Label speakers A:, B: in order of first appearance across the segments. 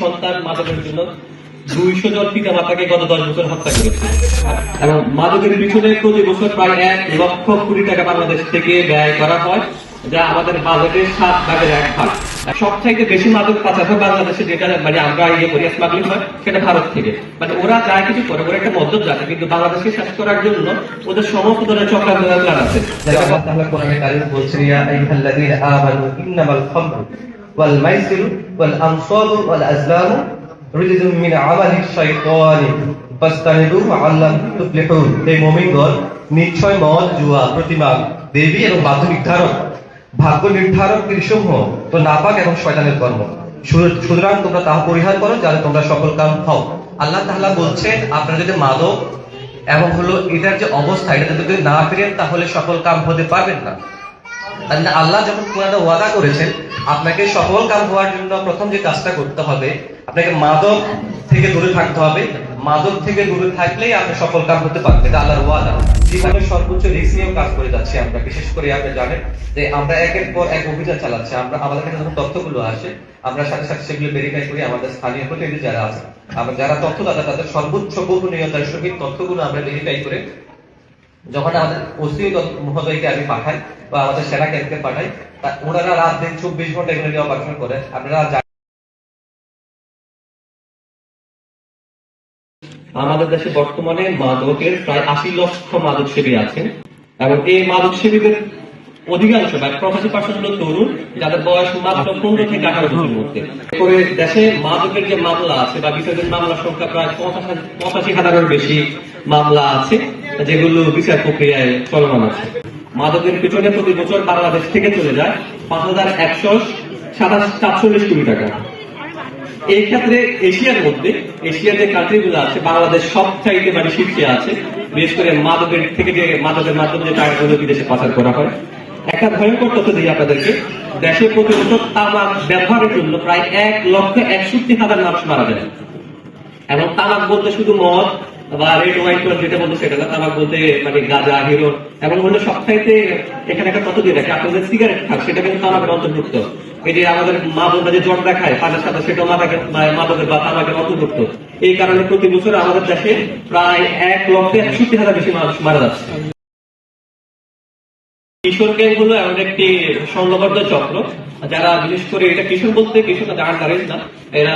A: সন্তান মাদকের জন্য 200 জন পিতা মাতাকে গত 10 বছর হত্যা করেছে এবং মাদকের পিছনে প্রতি বছর প্রায় 1 লক্ষ কোটি টাকা বাংলাদেশ থেকে ব্যয় করা হয়, যা আমাদের বাজেটের 7/1 সবচাইতে বেশি মাদক পাচার হয় বাংলাদেশে, যেটা মানে আমরা করি স্মাগলিং হয়, সেটা ভারত থেকে। মানে ওরা যা কিছু করে, ওরা একটা মদ্যপ জাতি, কিন্তু বাংলাদেশকে শেষ করার জন্য ওদের সমস্ত ধরনের চক্রান্ত প্ল্যান আছে।
B: আল্লাহ তাআলা কোরআনে কারীমে বলছেন, ইয়া আইয়ুহাল্লাযীনা আমানু ইন্নামাল খামরু ওয়াল মাইসিরু ওয়াল আনসাবু ওয়াল আজলামু রিজসুম মিন আমালিশ শাইতানি ফাসতানিবুহু লাআল্লাকুম তুফলিহুন। হে মুমিনগণ, নিশ্চয় মদ, জুয়া, প্রতিমা দেবী এবং ভাগ্য নির্ধারক কৃষ্ণসমূহ তো নাপাক এবং শয়তানের কর্ম, সুতরাং তোমরা তাহা পরিহার করো যাতে তোমরা সফল কাম হও। আল্লাহ তাআলা বলছেন, আপনারা যদি মাদক এবং এটার যে অবস্থা, এটা যদি না ফিরেন তাহলে সফল কাম হতে পারবেন না। আল্লাহ যখন কোরআনে ওয়াদা করেছেন আপনাকে সফল কাম হওয়ার জন্য প্রথম যে কাজটা করতে হবে, আপনাকে মাদক থেকে দূরে থাকতে হবে। মাদক থেকে দূরে থাকলেই আপনি সফল কাম হতে পারবেন, এটা আল্লাহর ওয়াদা। জীবনের সর্বোচ্চ রিস্ক নিয়েও কাজ করে যাচ্ছি আমরা। বিশেষ করে আপনি জানেন যে আমরা একের পর এক অভিযান চালাচ্ছি। আমরা আমাদের কাছে যখন তথ্যগুলো আসে, আমরা সাথে সাথে সেগুলো ভেরিফাই করি। আমাদের স্থানীয় প্রতিনিধি যারা আছে, আমরা যারা তথ্যদাতা, তাদের সর্বোচ্চ গোপনীয়তার সহিত তথ্যগুলো আমরা ভেরিফাই করে যখন আমাদের ওসি মহোদয়কে আমি পাঠাই বা আমাদের সেনা ক্যাম্পকে পাঠাই, ওনারা রাত দিন 24 ঘন্টা এগুলো নিয়ে অপারেশন করে। আপনারা
A: আমাদের দেশে বর্তমানে মাদকের প্রায় 80 লক্ষ মাদক সেবী আছেন এবং এই মাদক সেবীদের অধিকাংশ বা 85% হলো তরুণ, যাদের বয়স মাত্র 15 থেকে 18 বছরের মধ্যে। করে দেশে মাদকের যে মামলা আছে বা বিচারের মামলার সংখ্যা প্রায় 85,000-এর বেশি মামলা আছে, যেগুলো বিচার প্রক্রিয়ায় চলমান আছে। মাদকের পিছনে প্রতি বছর বাংলাদেশ থেকে চলে যায় 5,147 কোটি টাকা। এই ক্ষেত্রে এশিয়ার মধ্যে, এশিয়ার যে কান্ট্রি গুলো আছে, বাংলাদেশ সব চাইতে মানে শীর্ষে আছে। বিশেষ করে মাদকের থেকে যে মাদকের মাধ্যমে যে টাকাগুলো বিদেশে পাচার করা হয়। একটা ভয়ঙ্কর তথ্য দিই আপনাদেরকে, দেশে প্রতি বছর তামাক ব্যবহারের জন্য প্রায় 1,61,000 মানুষ মারা যায়। এবং তামাক বলতে শুধু মদ বা রেড ওয়াইন যেটা বলতে সেটা না, তামাক বলতে মানে গাঁজা, হিরোইন এবং হলো সবচাইতে এখানে একটা তথ্য দিয়ে রাখে, আপনাদের সিগারেট খান সেটা কিন্তু তামাকের অন্তর্ভুক্ত। এই যে আমাদের মা বোনরা যে জট দেখায় পানের সাথে, সেটাও মাদকের বা তামাকের অন্তর্ভুক্ত। এই কারণে প্রতি বছর আমাদের দেশে প্রায় 1,61,000 বেশি মানুষ মারা যাচ্ছে। কিশোর গ্যাং হলো এমন একটি সংঘবদ্ধ চক্র, যারা বিশেষ করে, এটা কিশোর বলতে কিশোর আন্ডারেজ না, এরা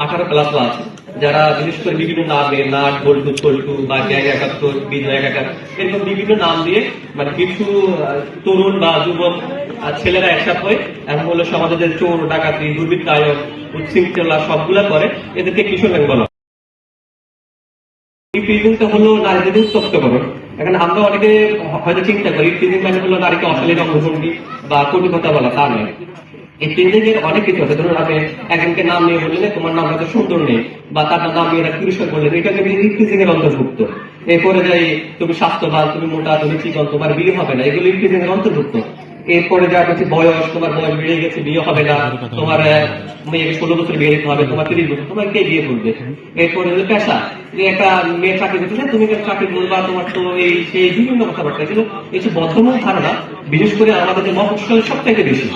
A: 18+ আছে, যারা বিশেষ করে বিভিন্ন নামে নাট, বল্টু, চল্টু বা গ্যাং 71, বিজয় 71 এরকম বিভিন্ন নাম দিয়ে মানে কিছু তরুণ বা যুবক ছেলেরা একসাথে হয়ে এমন হলো সমাজে যে চোর, ডাকাতি, দুর্বৃত্তায়ন, উচ্ছৃঙ্খলা সবগুলা করে, এদেরকে কিশোর গ্যাং বলা। ইফটিজিংটা হলো নারীদের উত্তপ্তকরণ। এখন আমরা অনেকে হয়তো চিন্তা করি ইফটিজিং মানে হলো নারীকে অশ্লীল অঙ্গভঙ্গি বা কটু কথা বলা, তা নয়। ইফটিজিং এর অনেক কিছু আছে। ধরুন আপনি একজনকে নাম নিয়ে বললেন তোমার নাম হয়তো সুন্দর নেই, বা তার নাম নিয়ে পুরস্কার করলেন, এটা কিন্তু ইফটিজিং এর অন্তর্ভুক্ত। এরপরে যাই তুমি স্বাস্থ্যবান, তুমি মোটা, তুমি চিকন, তোমার বিয়ে হবে না, এগুলো ইফটিজিং এর অন্তর্ভুক্ত। এরপরে যা হচ্ছে বয়স, তোমার বয়স বেড়ে গেছে, বিয়ে হবে না, তোমার মেয়েকে 16 বছর বিয়ে দিতে হবে, তোমার 30 বছর, তোমার কে বিয়ে করবে। এরপরে হলো পেশা, যে একটা মেয়ে চাকরি করছে, তুমি চাকরি করবা, তোমার তো এই সেই বিভিন্ন কথাবার্তা। কিন্তু এইসব বদ্ধমূল ধারণা বিশেষ করে আমাদের যে মফস্বলের সবথেকে বেশি।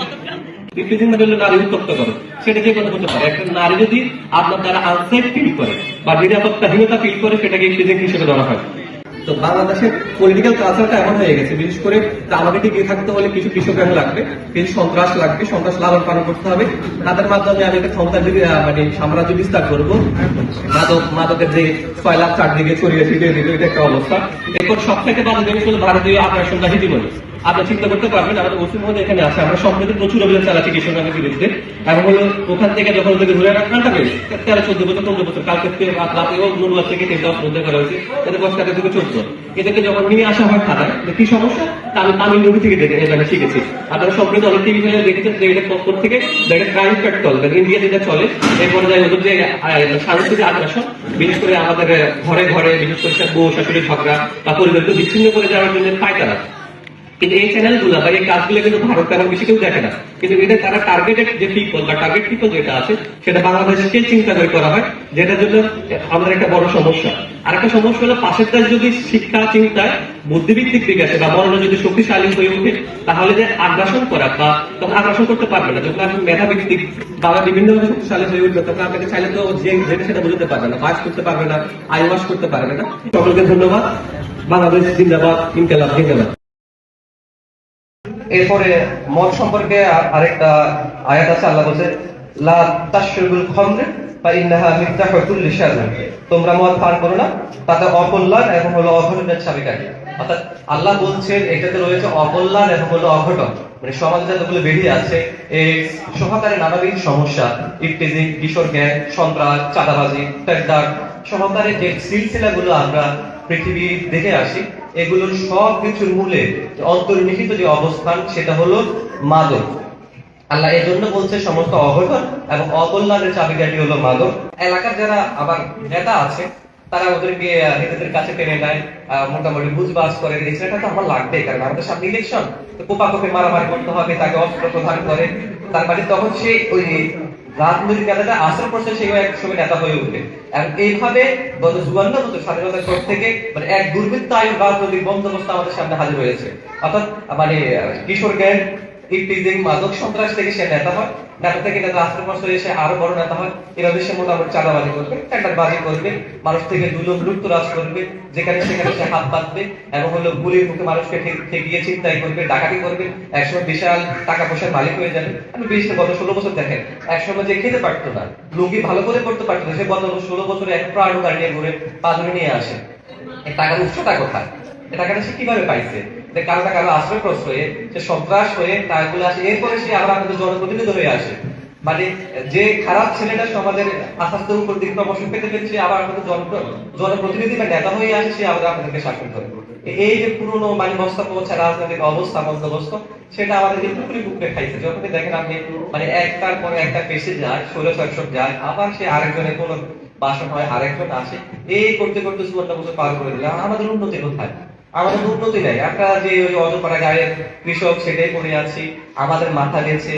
A: ইফটিজিং মানে হলো নারী উত্তপ্ত করে, সেটা যে কথা হতে পারে। একটা নারী যদি আপনার দ্বারা আনসেফ ফিল করে বা নিরাপত্তাহীনতা ফিল করে, সেটাকে ইফটিজিং হিসেবে ধরা হয়। তো বাংলাদেশের পলিটিক্যাল কালচারটা এমন হয়ে গেছে, বিশেষ করে আমাদের টিকে থাকতে হলে কিছু কৃষক লাগবে, কিছু সন্ত্রাস লাগবে, সন্ত্রাস লালন পালন করতে হবে। তাদের মাধ্যমে আমি একটা ক্ষমতা মানে সাম্রাজ্য বিস্তার করবো, মাদকের যে 6 লাখ চারদিকে ছড়িয়ে ছিটিয়ে দিল, এটা একটা অবস্থা। এরপর সব থেকে বাদ জিনিস হলো ভারতীয় আগ্রাসন বা হিজিমনি। আপনি চিন্তা করতে পারবেন, আমাদের মুসলিম মধ্যে এখানে আছে, আমরা সম্প্রতি প্রচুর অভিযান চালাচ্ছি কৃষকের বিরুদ্ধে। এবং হলো ওখান থেকে যখন ওদেরকে ধরে রাখা থাকে 13-14 বছর, 15 বছর, কালকে রাতেও নুরুয়া থেকে 3 বছর উদ্ধার করা হয়েছে, এদের বয়স 13 থেকে 14। এদেরকে যখন নিয়ে আসা হয় থানায়, কি সমস্যা, আমি তামিল মুভি থেকে শিখেছি। আপনারা সম্প্রতি অনেক টিভি চ্যানেলে দেখেছেন যে এটা পক্ষ থেকে ক্রাইম পেট্রোল ইন্ডিয়া যেটা চলে। এরপরে যাই ওদের যে সাংস্কৃতিক আগ্রাসন, বিশেষ করে আমাদের ঘরে ঘরে, বিশেষ করে বউ শাশুড়ি ঝগড়া বা পরিবারকে বিচ্ছিন্ন করে যাওয়ার জন্য পায়তারা। কিন্তু এই চ্যানেলগুলো বা এই কাজগুলো কিন্তু ভারত তেমন বেশি কেউ দেখে না, কিন্তু এটা তারা টার্গেটেড যে পিপল বা টার্গেট পিপল যেটা আছে সেটা বাংলাদেশকে চিন্তা করে করা হয়, যেটার জন্য আমাদের একটা বড় সমস্যা। আর একটা সমস্যা হলো পাশের দেশ যদি শিক্ষা চিন্তায় বুদ্ধিভিত্তিক দিক আছে বা মনন যদি শক্তিশালী হয়ে ওঠে, তাহলে যে আগ্রাসন করা বা তখন আগ্রাসন করতে পারবে না। যখন আপনি মেধাভিত্তিক বা বিভিন্ন শক্তিশালী হয়ে উঠবে, তখন আপনাকে চাইলে তো যে যেটা সেটা বুঝতে পারবে না, বাস করতে পারবে না, আইওয়াস করতে পারবে না। সকলকে ধন্যবাদ। বাংলাদেশ জিন্দাবাদ, ইনকালাব জিন্দাবাদ।
B: এরপরে মদ সম্পর্কে আরেকটা আয়াত আছে, আল্লাহ বলছে লা তাশরবুল খামর ফাইন্নাহা মিফতাহু কুল্লি শার, তোমরা মদ পান করো না, তাতে অকল্যাণ এবং হলো অঘটনের চাবিকাঠি। অর্থাৎ আল্লাহ বলছেন এটাতে রয়েছে অকল্যাণ এবং হলো অঘটন। মানে সমাজে যতগুলো বেরিয়ে আছে এই সহকারে নানাবিধ সমস্যা, ইফতিজিং, কিশোর গ্যাং, সন্ত্রাস, চাঁদাবাজি, টেন্ডার সহকারে যে সিলসিলাগুলো আমরা পৃথিবী দেখে আসি, এগুলোর সব কিছুর মূলে অন্তর্নিহিত যে অবস্থান সেটা হলো মাদক। আল্লাহ এই জন্য বলছে সমস্ত অঘটন এবং অকল্যাণের চাবিকাঠি হলো মাদক। এলাকার যারা আবার নেতা আছে তারা ওদেরকে নিজেদের কাছে টেনে নেয়, মোটামুটি বুঝবাজ করে দিয়েছে এটা তো আমার লাগবে, কারণ আমাদের সামনে ইলেকশন, তো কোপাকোপে মারামারি করতে হবে, তাকে অস্ত্র প্রদান করে। তার মানে তখন সে ওই রাজনৈতিক নেতাটা আসার পর সে এক সময় নেতা হয়ে উঠবে। এবং এইভাবে গত 54 বছর স্বাধীনতার পর থেকে মানে এক দুর্বৃত্তায়ন রাজনৈতিক বন্দোবস্ত আমাদের সামনে হাজির হয়েছে। অর্থাৎ মানে কিশোর গ্যাং, ইফতিজিং, মাদক সন্ত্রাস থেকে সে নেতা হয়, নেতা থেকে নেতা আসার পর এসে আরো বড় নেতা হয়। এভাবে সে মোটামুটি চাঁদাবাজি করবে, টেন্ডারবাজি করবে, মানুষ থেকে দুলম লুপ্তরাজ করবে, যেখানে সেখানে সে হাত পাতবে এবং হলো গুলির মুখে মানুষকে ঠেকিয়ে ছিনতাই করবে, ডাকাতি করবে, একসময় বিশাল টাকা পয়সার মালিক হয়ে যাবে। আমি গত 16 বছর দেখেন, একসময় যে খেতে পারতো না, লুঙ্গি ভালো করে পড়তে পারতো না, সে গত 16 বছরে এক প্রাণ গাড়ি নিয়ে ঘুরে পাঁচজনে নিয়ে আসে। এই টাকার উৎসটা কোথায়? এই টাকাটা সে কিভাবে পাইছে? কারো না কারো আশ্রয় প্রশ্রয়ে সে সন্ত্রাস হয়ে টাকাগুলো আসে, এরপরে সে আবার আমাদের জনপ্রতিনিধি হয়ে আসে। মানে যে খারাপ ছেলেটা সমাজের আস্তে উপর দিক প্রমোশন পেতে পেতে আবার আমাদের জনপ্রতিনিধি বা নেতা হয়ে আসে, সে আবার আপনাদেরকে শাসন করে। এই যে পুরনো মানে বস্তা পৌঁছা রাজনৈতিক অবস্থা বন্দোবস্ত, সেটা আমাদের পুকুরে পুকুরে খাইছে। যখনই দেখেন আপনি মানে একটার পরে একটা পেশে যায়, 1600 যায়, আবার সে আরেকজনের কোন বাসন হয়, আরেকজন আসে, এই করতে করতে 54 বছর পার করে দিলে আমাদের উন্নতি কোথায়? আমাদের উন্নতি নাই। আমরা যে ওই অজপাড়া গায়ের কৃষক সেটাই করে আছি, আমাদের মাথা গেছে।